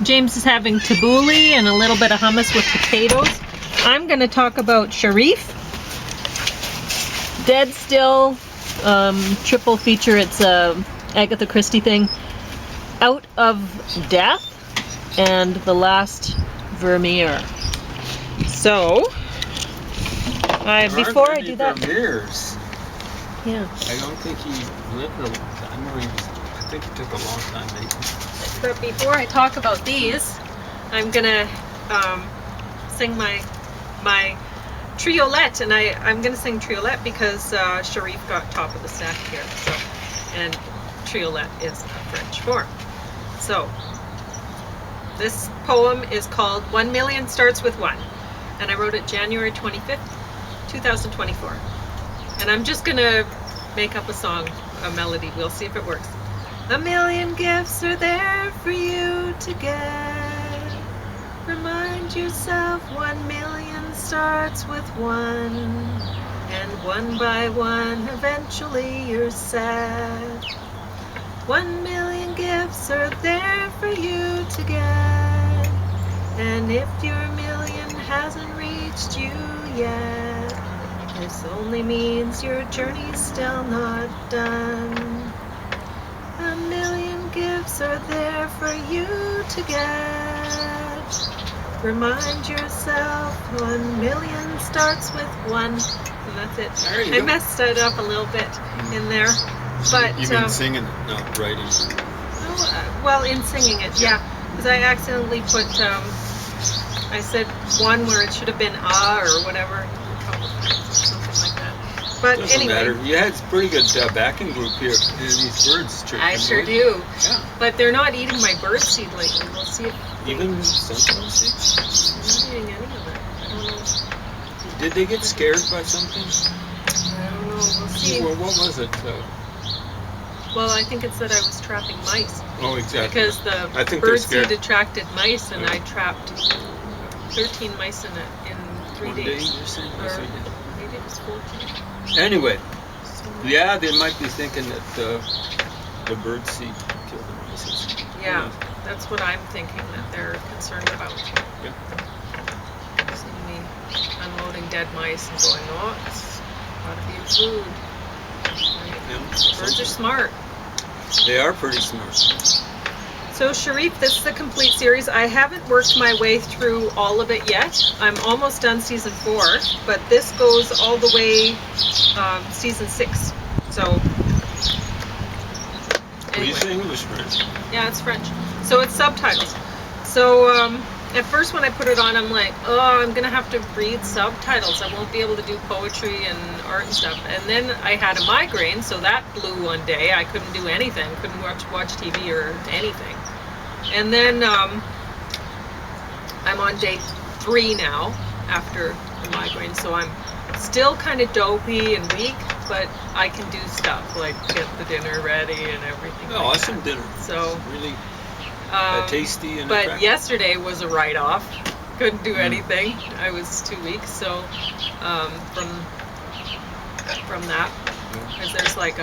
James is having tabbouleh and a little bit of hummus with potatoes. I'm going to talk about Cherif. Dead Still, triple feature. It's a Agatha Christie thing. Out of Death and The Last Vermeer. So, before I do that, Vermeers. Yeah. I don't think he lived a long time, or I think he took a long time making. But before I talk about these, I'm gonna sing my triolet, and I'm gonna sing triolet because Cherif got top of the stack here. So, and triolet is a French form. So, this poem is called 1 Million Starts with One, and I wrote it January 25th, 2024. And I'm just gonna make up a song, a melody. We'll see if it works. A million gifts are there for you to get. Remind yourself 1 million starts with one. And one by one, eventually you're sad. 1 million gifts are there for you to get. And if your million hasn't reached you yet, this only means your journey's still not done. 1 million gifts are there for you to get. Remind yourself 1 million starts with one. And that's it. I messed it up a little bit in there. But you mean singing it, not writing? Well, in singing it, yeah. Because I accidentally put, I said one where it should have been or whatever. Something like that. But doesn't anyway. Matter. You had a pretty good backing group here. These birds chirping. I sure do. Yeah. But they're not eating my bird seed lately. We'll see if even sunflower seeds. They're not eating any of it. I don't know. Did they get scared by something? I don't know. We'll see. Well, what was it? Well, I think it said I was trapping mice. Oh, exactly. Because the bird seed attracted mice, and I trapped 13 mice in 3 days. You're saying or maybe it was 14. Anyway, yeah, they might be thinking that the bird seed killed the mice. Yeah, that's what I'm thinking that they're concerned about. Yeah. Seeing me unloading dead mice and going, oh, it's gotta be food. Right? Yeah. Birds are smart. They are pretty smart. So Cherif, this is the complete series. I haven't worked my way through all of it yet. I'm almost done season 4, but this goes all the way season 6. So anyway. Are you saying it was French? Yeah, it's French. So it's subtitles. So at first when I put it on, I'm like, oh, I'm gonna have to read subtitles. I won't be able to do poetry and art and stuff. And then I had a migraine, so that blew one day. I couldn't do anything. Couldn't watch TV or anything. And then I'm on day 3 now after the migraine, so I'm still kind of dopey and weak, but I can do stuff like get the dinner ready and everything. Oh, like awesome that. dinner. So really tasty and but attractive. yesterday was a write-off. Couldn't do anything. I was too weak. So from that, because there's like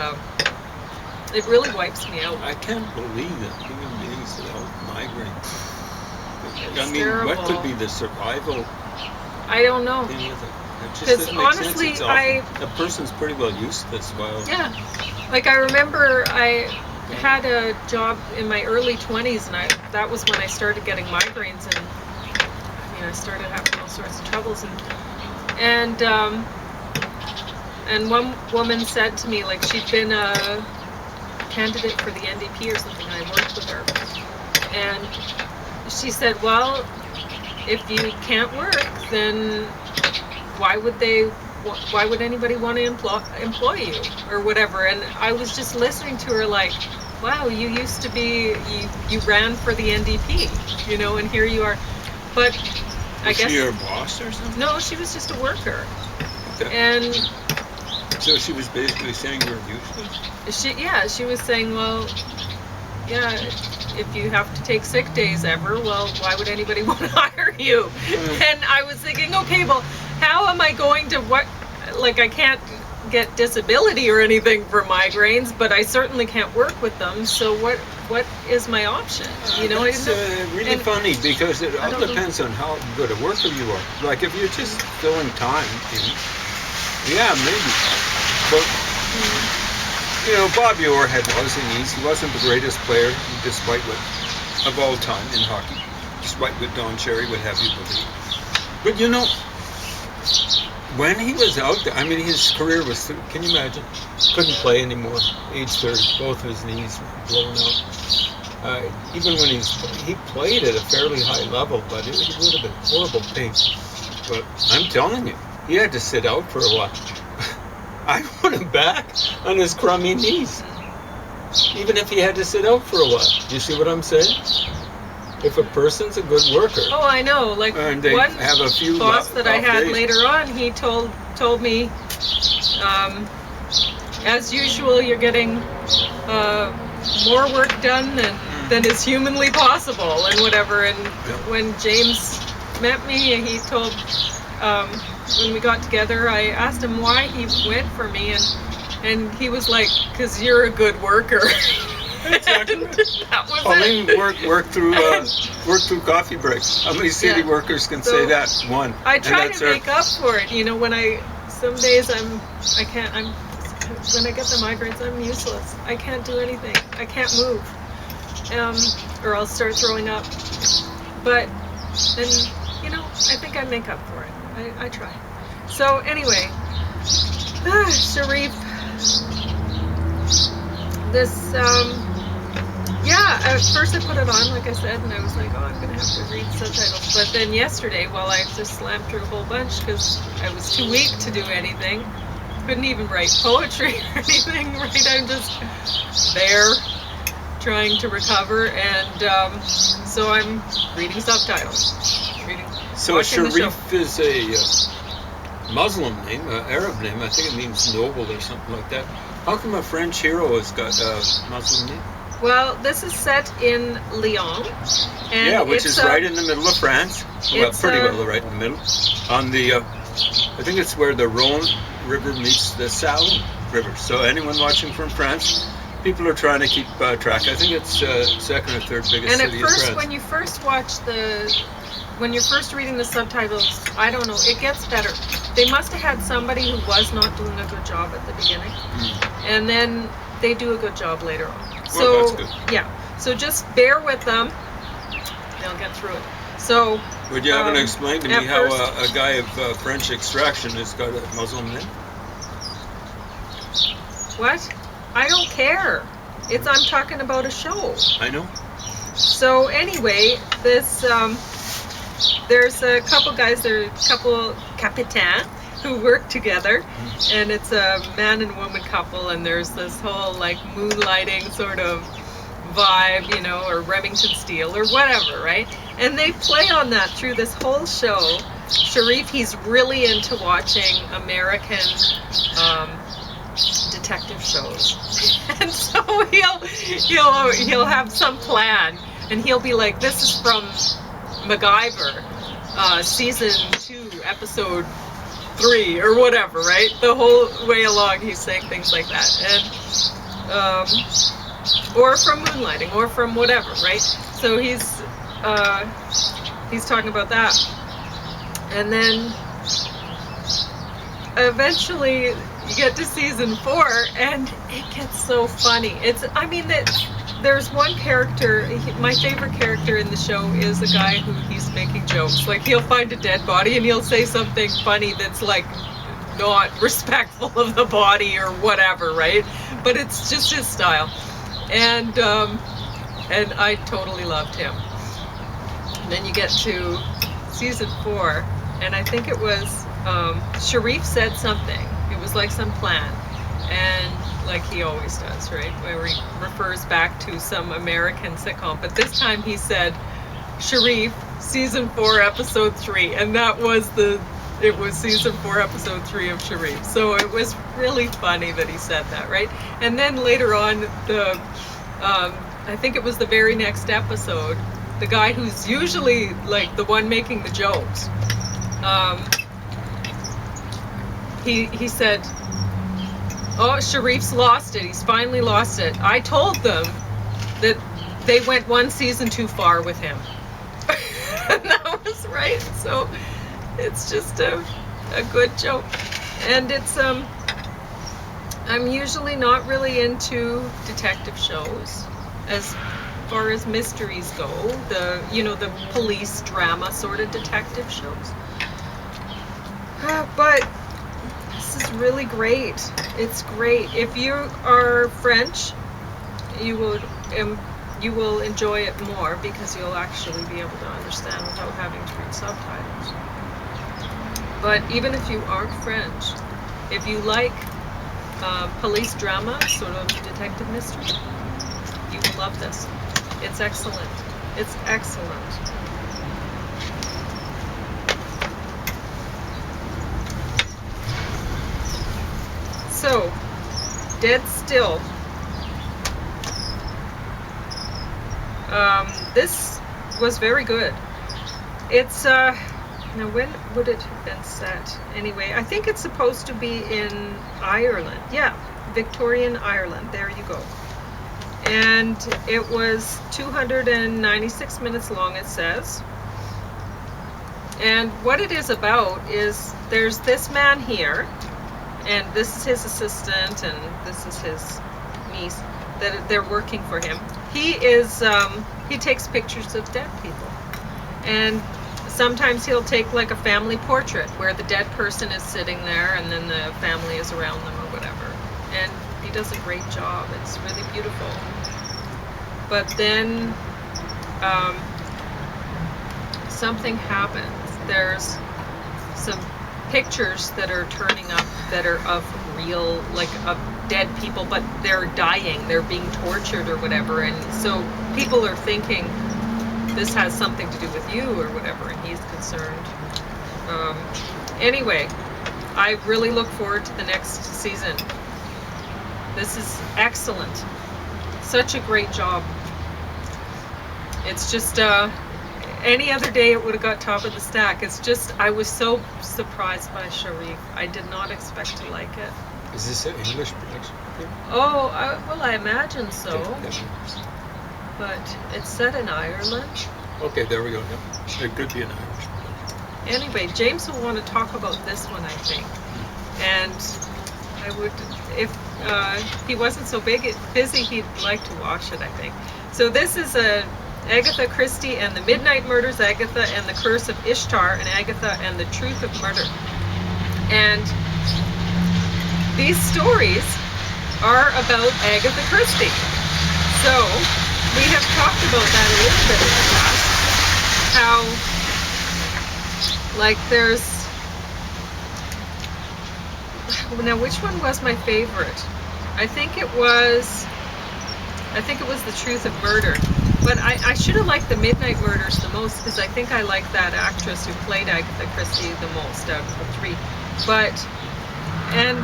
it really wipes me out. I can't believe that human beings without migraines. It's I mean, terrible. what could be the survival I don't know. thing with it? It just 'Cause doesn't make honestly, sense. A person's pretty well used to this while. Yeah, like I remember I had a job in my early 20s, and that was when I started getting migraines, and I started having all sorts of troubles, and one woman said to me, like, she'd been a candidate for the NDP or something, and I worked with her, and she said, well, if you can't work, then why would anybody want to employ you or whatever? And I was just listening to her like, wow, you used to be, you ran for the NDP, and here you are. But I guess. Was she your boss or something? No, she was just a worker. Okay. And so she was basically saying you're useless? She was saying, well, yeah, if you have to take sick days ever, well, why would anybody want to hire you? And I was thinking, okay, well, how am I going to I can't get disability or anything for migraines, but I certainly can't work with them. So what is my option? You know, It's really and- funny because it I all don't know. depends on how good a worker you are. Like if you're just filling time in, yeah, maybe. But you know, Bobby Orr had lousy knees. He wasn't the greatest player, despite what of all time in hockey, despite what Don Cherry would have you believe. But you know, when he was out there, I mean, his career was, can you imagine? Couldn't play anymore, age 30, both of his knees were blown out. Even when he played at a fairly high level, but it would have been horrible pain. But I'm telling you, he had to sit out for a while. I want him back on his crummy knees, even if he had to sit out for a while. You see what I'm saying? If a person's a good worker, Oh, I know. Like and they one have a few boss that I off had days. later on, he told me, as usual, you're getting more work done than is humanly possible, and whatever. And when James met me, he told when we got together, I asked him why he went for me, and he was like, "'Cause you're a good worker." Exactly. And that was Pauline it. worked through coffee breaks. How many city Yeah. workers can So, say that? One. I And try that's to her. make up for it. You know, when some days when I get the migraines, I'm useless. I can't do anything. I can't move, or I'll start throwing up. But then, you know, I think I make up for it. I try. So anyway, Cherif, this. Yeah, at first I put it on, like I said, and I was like, oh, I'm going to have to read subtitles. But then yesterday, I just slammed through a whole bunch because I was too weak to do anything. Couldn't even write poetry or anything, right? I'm just there trying to recover, and so I'm reading subtitles. So watching the show. Cherif is a Muslim name, Arab name. I think it means noble or something like that. How come a French hero has got a Muslim name? Well, this is set in Lyon. And Yeah, which it's is right in the middle of France. Well, it's, pretty well right in the middle. On the, I think it's where the Rhone River meets the Saône River. So anyone watching from France, people are trying to keep track. I think it's second or third biggest And at city in first, France. when you first when you're first reading the subtitles, I don't know, it gets better. They must have had somebody who was not doing a good job at the beginning, and then they do a good job later on. So Well, that's good. yeah, so just bear with them; they'll get through it. So Would you haven't explained to me at how first- a guy of French extraction has got a Muslim name? what? I don't care. I'm talking about a show. I know. So anyway, this there's a couple guys, capitains who work together, and it's a man and woman couple, and there's this whole like moonlighting sort of vibe, you know, or Remington Steele or whatever, right? And they play on that through this whole show. Cherif, he's really into watching American detective shows, and so he'll have some plan, and he'll be like, "This is from MacGyver, season 2, episode 3, or whatever," right? The whole way along, he's saying things like that, and or from Moonlighting, or from whatever, right? So he's talking about that, and then eventually you get to season 4, and it gets so funny. There's one character, my favorite character in the show is a guy who he's making jokes. Like, he'll find a dead body and he'll say something funny that's like not respectful of the body or whatever, right? But it's just his style. And I totally loved him. And then you get to season 4, and I think it was Cherif said something. It was like some plan, and like he always does, right? Where he refers back to some American sitcom, but this time he said Cherif, season 4, episode 3, and it was season 4, episode 3 of Cherif. So it was really funny that he said that, right? And then later on, I think it was the very next episode, the guy who's usually like the one making the jokes, he said, "Oh, Cherif's lost it. He's finally lost it. I told them that they went one season too far with him. And that was right. So it's just a good joke. And it's I'm usually not really into detective shows as far as mysteries go. The police drama sort of detective shows. But this is really great. It's great. If you are French, you will enjoy it more because you'll actually be able to understand without having to read subtitles. But even if you aren't French, if you like police drama, sort of detective mystery, you will love this. It's excellent. It's excellent. So, Dead Still. This was very good. It's now when would it have been set? Anyway, I think it's supposed to be in Ireland. Yeah, Victorian Ireland. There you go. And it was 296 minutes long, it says. And what it is about is there's this man here, and this is his assistant, and this is his niece, that they're working for him. He takes pictures of dead people. And sometimes he'll take like a family portrait where the dead person is sitting there and then the family is around them or whatever. And he does a great job. It's really beautiful. But then something happens. There's some pictures that are turning up that are of real, like of dead people, but they're dying, they're being tortured or whatever, and so people are thinking this has something to do with you or whatever, and he's concerned. Anyway, I really look forward to the next season. This is excellent. Such a great job. It's just any other day it would have got top of the stack. It's just, I was so surprised by Cherif. I did not expect to like it. Is this an English production? Oh, well, I imagine so. But it's set in Ireland. Okay, there we go. Yep. It could be an Irish production. Anyway, James will want to talk about this one, I think. And I would, if he wasn't so busy, he'd like to watch it, I think. So this is Agatha Christie and the Midnight Murders, Agatha and the Curse of Ishtar, and Agatha and the Truth of Murder. And these stories are about Agatha Christie. So we have talked about that a little bit in the past. How, like, there's, now which one was my favorite? I think it was the Truth of Murder. But I should have liked the Midnight Murders the most because I think I liked that actress who played Agatha Christie the most out of the three. And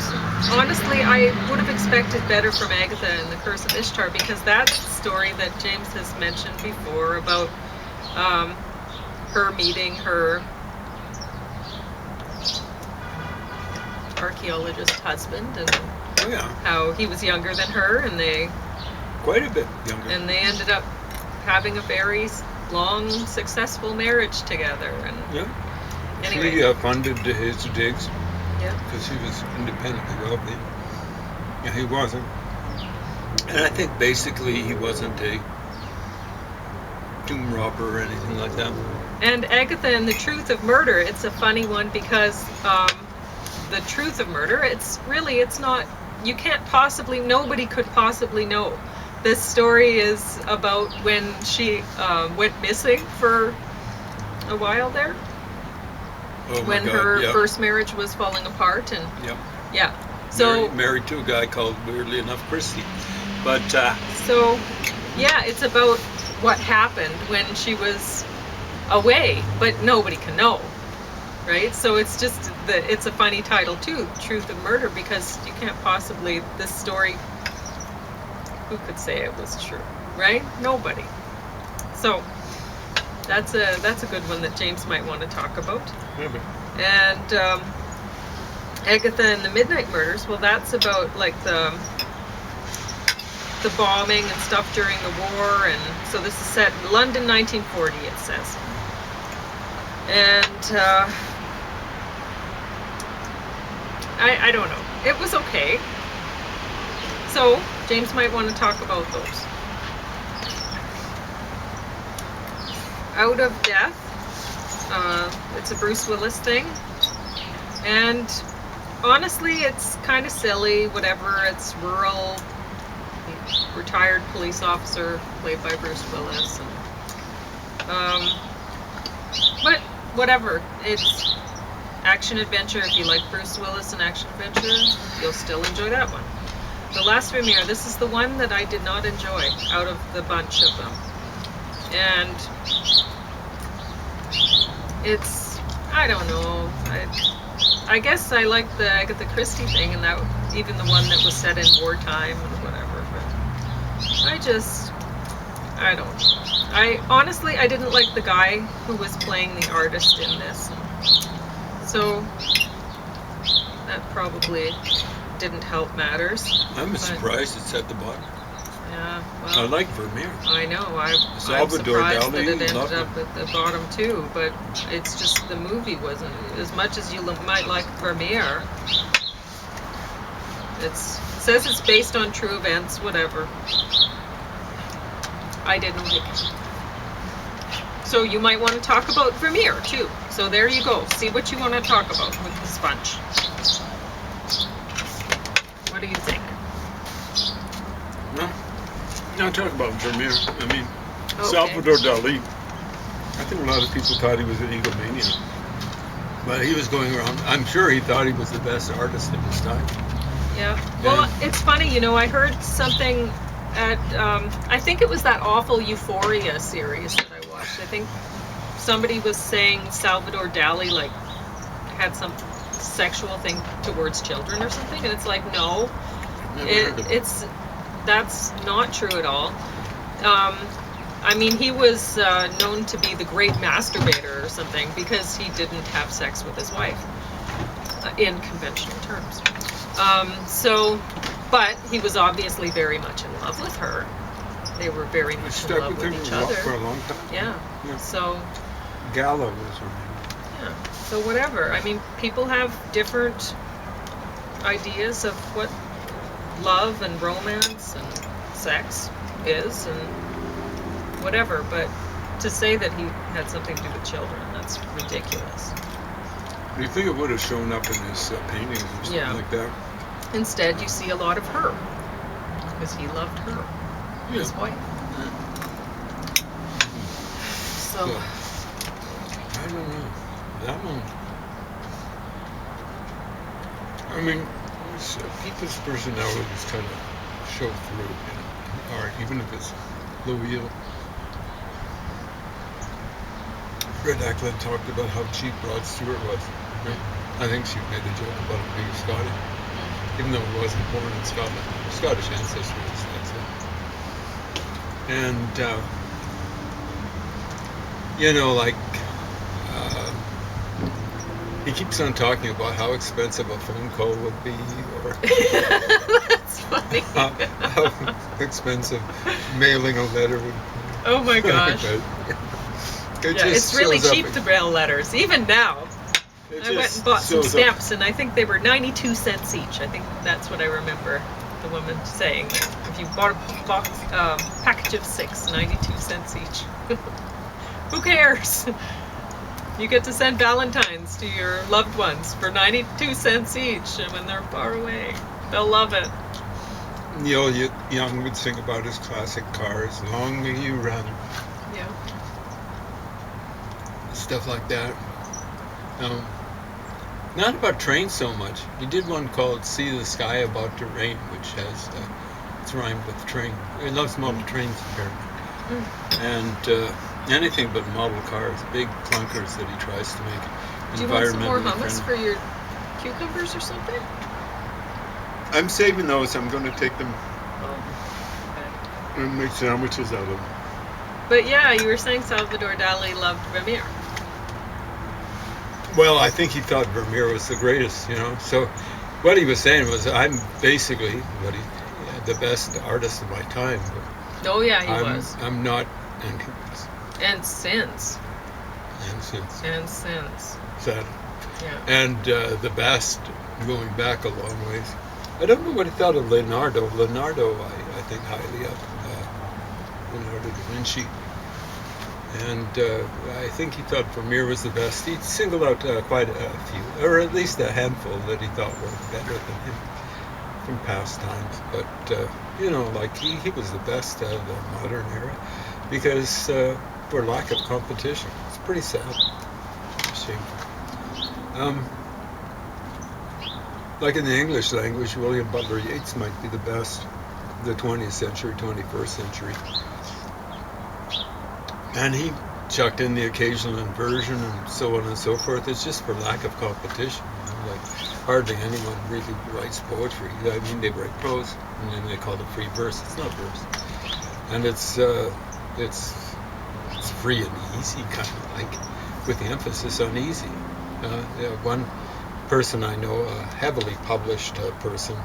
honestly, I would have expected better from Agatha and the Curse of Ishtar because that's the story that James has mentioned before about her meeting her archaeologist husband and how he was younger than her, and they quite a bit younger, and they ended up having a very long, successful marriage together. And anyway, she funded his digs. Yeah. Because he was independently wealthy. Yeah, he wasn't. And I think basically he wasn't a tomb robber or anything like that. And Agatha and the Truth of Murder, it's a funny one because the Truth of Murder, it's not, you can't possibly, nobody could possibly know. This story is about when she went missing for a while there. Oh when her first marriage was falling apart, and so married to a guy called, weirdly enough, Christie. But so it's about what happened when she was away, but nobody can know, right? So it's just it's a funny title too, Truth of Murder, because you can't possibly, this story, who could say it was true, right? Nobody. So that's a good one that James might want to talk about. Mm-hmm. And Agatha and the Midnight Murders, well, that's about like the bombing and stuff during the war, and so this is set in London, 1940, it says. And I don't know. It was okay. So James might want to talk about those. Out of Death. It's a Bruce Willis thing. And honestly, it's kind of silly, whatever. It's rural, retired police officer played by Bruce Willis. And, but whatever. It's action adventure. If you like Bruce Willis and action adventure, you'll still enjoy that one. The Last Vermeer, this is the one that I did not enjoy out of the bunch of them. And it's, I don't know. I guess I like the Agatha Christie thing, and that even the one that was set in wartime or whatever. But I don't know. I didn't like the guy who was playing the artist in this. So that probably didn't help matters. I'm surprised it's at the bottom. Yeah, I well, like Vermeer. I know. I'm Salvador surprised that Dali, it ended loved it. up at the bottom too, but it's just the movie wasn't, as much as you might like Vermeer. It says it's based on true events, whatever. I didn't like it. So you might want to talk about Vermeer too. So there you go. See what you want to talk about with the sponge. What do you think? No, I'll talk about Vermeer. I mean, Okay. Salvador Dali. I think a lot of people thought he was an egomaniac. But he was going around, I'm sure he thought he was the best artist of his time. Yeah. Well, it's funny, I heard something at, I think it was that awful Euphoria series that I watched. I think somebody was saying Salvador Dali, like, had some sexual thing towards children or something, and it's like, no, Never heard of it. that's not true at all. I mean, he was known to be the great masturbator or something because he didn't have sex with his wife, in conventional terms. But he was obviously very much in love with her. They were very He much in stuck love with with him each for other. a long time. Yeah. So, Gala was her name. yeah. So whatever. I mean, people have different ideas of what love and romance and sex is and whatever, but to say that he had something to do with children, that's ridiculous. Do you think it would have shown up in his paintings or something Yeah. like that? Instead, you see a lot of her because he loved her, his Yeah. wife. So, I don't know. That one. I mean, people's personalities kind of show through in art, even if it's Louis. Fred Ackland talked about how cheap Rod Stewart was. I think she made a joke about him being Scottish, even though he wasn't born in Scotland. Scottish ancestry, that's it. And, he keeps on talking about how expensive a phone call would be, or that's funny. how expensive mailing a letter would be. Oh my gosh. It's really cheap to mail letters, even now. I went and bought some stamps, and I think they were 92 cents each. I think that's what I remember the woman saying. If you bought a package of 6, 92 cents each. Who cares? You get to send Valentines to your loved ones for 92 cents each, and when they're far away, they'll love it. Neil Young would sing about his classic cars, "Long May You Run," Yeah. stuff like that. Not about trains so much. He did one called "See the Sky About to Rain," which has it's rhymed with train. He loves model trains apparently, and anything but model cars, big clunkers that he tries to make Do you want some more environmentally hummus friendly. for your cucumbers or something? I'm saving those. I'm going to take them Oh, okay. and make sandwiches out of them. But yeah, you were saying Salvador Dali loved Vermeer. Well, I think he thought Vermeer was the greatest, So what he was saying was, I'm basically what he the best artist of my time. Oh yeah, he I'm, was. I'm not, and he was, And since. and since. Sad. Yeah. And the best, going back a long ways. I don't know what he thought of Leonardo. Leonardo, I think highly of. Leonardo da Vinci. And I think he thought Vermeer was the best. He singled out quite a few, or at least a handful that he thought were better than him from past times. But, like he was the best of the modern era because for lack of competition. It's pretty sad. Shameful. Like in the English language, William Butler Yeats might be the best of the 20th century, 21st century. And he chucked in the occasional inversion and so on and so forth. It's just for lack of competition. Like hardly anyone really writes poetry. I mean, they write prose, and then they call it free verse. It's not verse, and it's free and easy, kind of like, with the emphasis on easy. One person I know, a heavily published person,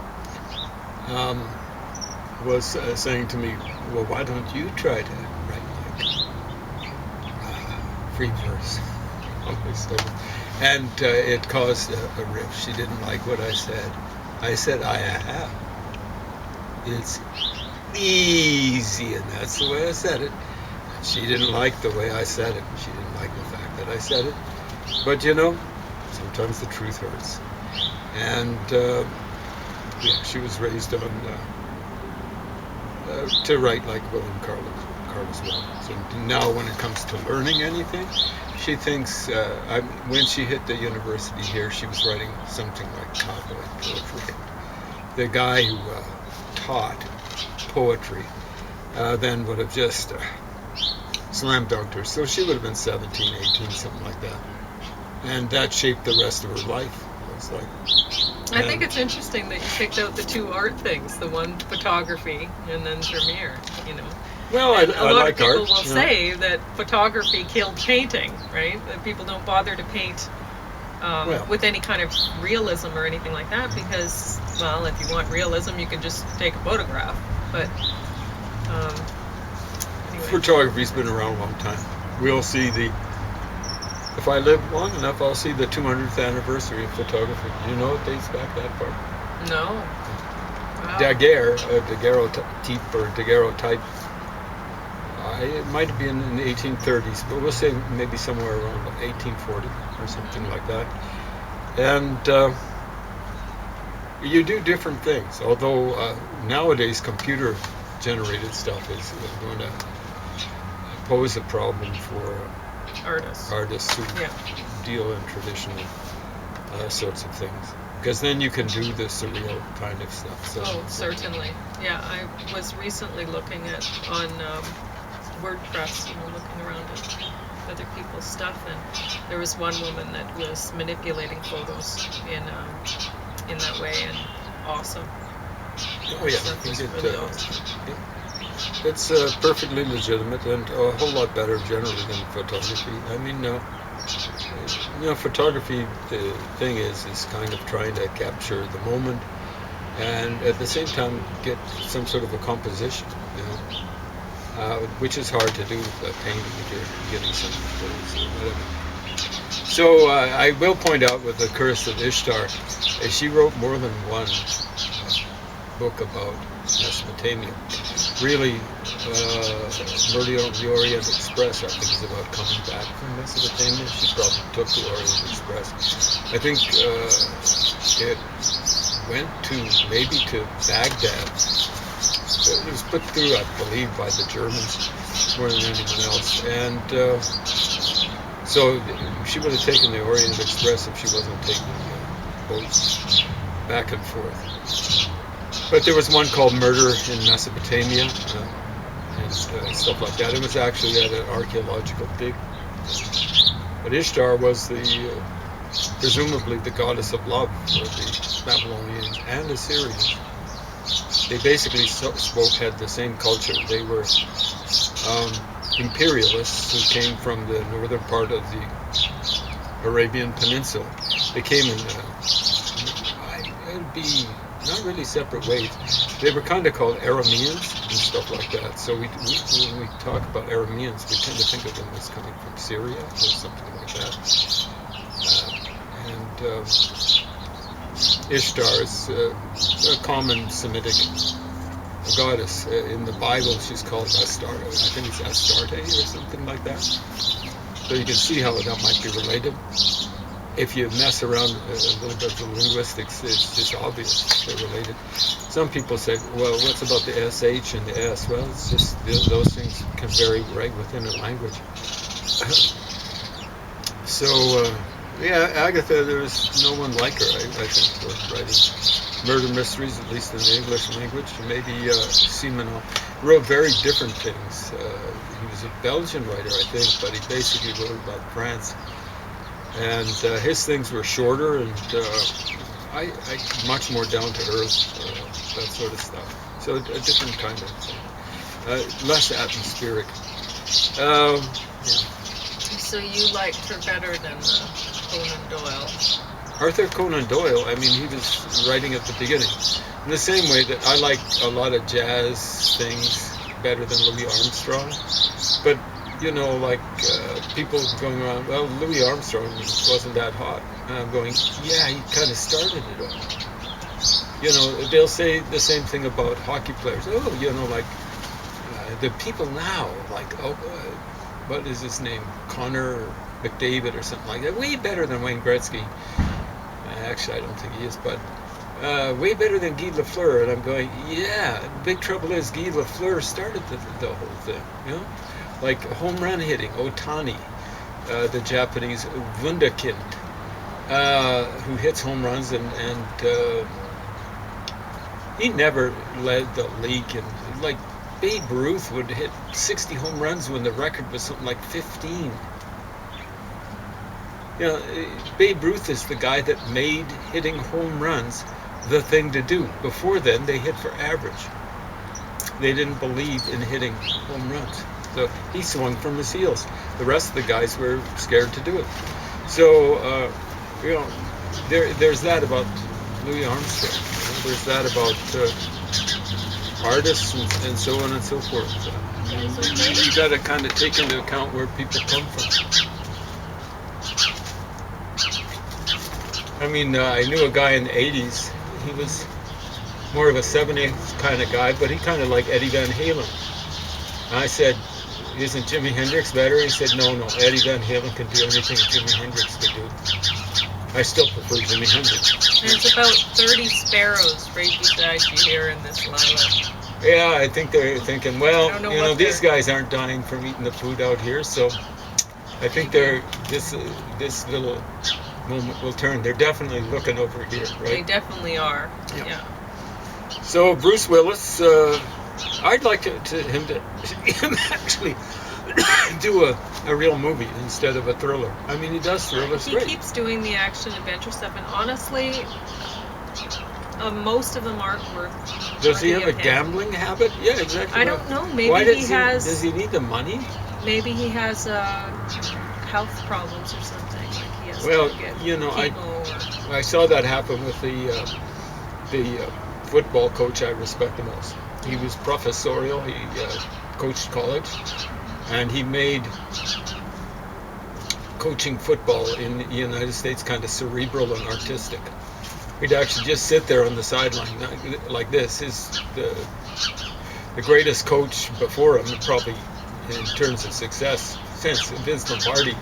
was saying to me, "Well, why don't you try to write like free verse?" And it caused a rift. She didn't like what I said. I said, I have. It's easy, and that's the way I said it. She didn't like the way I said it. She didn't like the fact that I said it. But sometimes the truth hurts. And she was raised on to write like William Carlos Williams. And now when it comes to learning anything, she thinks, when she hit the university here, she was writing something like tabbouleh poetry. The guy who taught poetry then would have just slam dunked her. So she would have been 17, 18, something like that. And that shaped the rest of her life. It's like, I think it's interesting that you picked out the two art things, the one photography and then Vermeer, Well, And I like art. a lot of people will say that photography killed painting, right? That people don't bother to paint with any kind of realism or anything like that because, well, if you want realism, you can just take a photograph. But anyway. Photography's been around a long time. We'll see if I live long enough, I'll see the 200th anniversary of photography. You know it dates back that far? No. Wow. Daguerreotype. It might have been in the 1830s, but we'll say maybe somewhere around 1840 or something like that. And you do different things, although nowadays computer-generated stuff is going to pose a problem for artists who deal in traditional sorts of things. Because then you can do the surreal kind of stuff. So, certainly. Yeah, I was recently looking on WordPress, looking around at other people's stuff, and there was one woman that was manipulating photos in that way, and awesome. Oh yeah, Stuff was really awesome. It's perfectly legitimate and a whole lot better generally than photography. I mean, photography, the thing is kind of trying to capture the moment and at the same time get some sort of a composition, which is hard to do with painting if you're getting some photos or whatever. So I will point out with the Curse of Ishtar, she wrote more than one book about Mesopotamia. Really, Murder on the Orient Express, I think, is about coming back from Mesopotamia. She probably took the Orient Express. I think it went maybe to Baghdad. It was put through, I believe, by the Germans more than anyone else. And so she would have taken the Orient Express if she wasn't taking boats back and forth. But there was one called Murder in Mesopotamia and stuff like that. It was actually at an archaeological dig. But Ishtar was presumably the goddess of love for the Babylonians and Assyrians. They basically had the same culture. They were imperialists who came from the northern part of the Arabian Peninsula. They came in, it'd be not really separate ways. They were kind of called Arameans and stuff like that. So when we talk about Arameans, we tend to think of them as coming from Syria or something like that. Ishtar is a common Semitic goddess. In the Bible, she's called Astarte. I think it's Astarte or something like that. So you can see how that might be related. If you mess around a little bit with the linguistics, it's just obvious they're related. Some people say, well, what's about the SH and the S? Well, it's just those things can vary right within a language. So, Agatha, there's no one like her, I think, for writing murder mysteries, at least in the English language. Maybe Simonov wrote very different things. He was a Belgian writer, I think, but he basically wrote about France. And his things were shorter and I much more down to earth, that sort of stuff. So a different kind of thing, less atmospheric. Yeah. So you liked her better than Conan Doyle? Arthur Conan Doyle, I mean, he was writing at the beginning. In the same way that I like a lot of jazz things better than Louis Armstrong. But like people going around, well, Louis Armstrong wasn't that hot. And I'm going, yeah, he kind of started it all. They'll say the same thing about hockey players. Oh, the people now, like, what is his name? Connor McDavid or something like that. Way better than Wayne Gretzky. Actually, I don't think he is, but way better than Guy Lafleur. And I'm going, yeah, the big trouble is Guy Lafleur started the whole thing, Like home run hitting, Otani, the Japanese Wunderkind, who hits home runs, and he never led the league. And like Babe Ruth would hit 60 home runs when the record was something like 15. Babe Ruth is the guy that made hitting home runs the thing to do. Before then, they hit for average. They didn't believe in hitting home runs. So he swung from his heels. The rest of the guys were scared to do it. So, there's that about Louis Armstrong. There's that about artists and so on and so forth. You got to kind of take into account where people come from. I mean, I knew a guy in the 80s. He was more of a 70s kind of guy, but he kind of like Eddie Van Halen. And I said, isn't Jimi Hendrix better? He said, no, Eddie Van Halen can do anything Jimi Hendrix could do. I still prefer Jimi Hendrix. And it's about 30 sparrows right beside you here in this lilac. Yeah, I think they're thinking, well, these guys aren't dying from eating the food out here, so I think this little moment will turn. They're definitely looking over here, right? They definitely are. Yeah. So Bruce Willis, I'd like him actually do a real movie instead of a thriller. I mean, he does thrillers great. He keeps doing the action adventure stuff, and honestly, most of them aren't worth. Does he have a gambling habit? Yeah, exactly. I don't know. Maybe he has. Does he need the money? Maybe he has health problems or something. Like he has to get chemo I saw that happen with the football coach I respect the most. He was professorial. He coached college, and he made coaching football in the United States kind of cerebral and artistic. He'd actually just sit there on the sideline like this. The greatest coach before him, probably in terms of success, since Vince Lombardi,